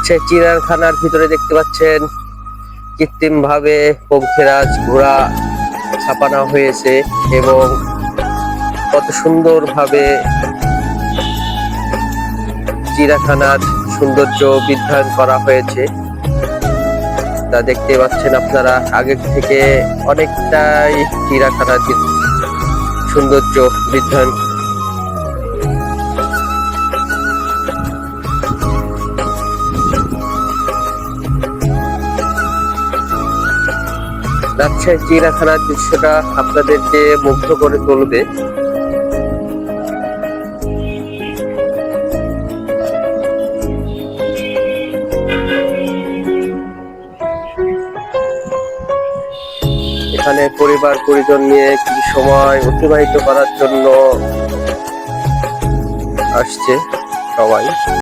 রাজশাহী চিড়িয়াখানার ভিতরে দেখতে পাচ্ছেন কৃত্রিম ভাবে পঙ্খিরাজ ঘোড়া ছাপানো হয়েছে এবং কত সুন্দর ভাবে চিড়িয়াখানার সৌন্দর্য বৃদ্ধায়ন করা হয়েছে তা দেখতে পাচ্ছেন আপনারা। আগে থেকে অনেকটাই চিড়িয়াখানার সৌন্দর্য বৃদ্ধায়ন। রাজশাহী চিড়িয়াখানার দৃশ্যটা আপনাদেরকে মুগ্ধ করে তুলবে। এখানে পরিবার পরিজন নিয়ে কিছু সময় অতিবাহিত করার জন্য আসছে সবাই।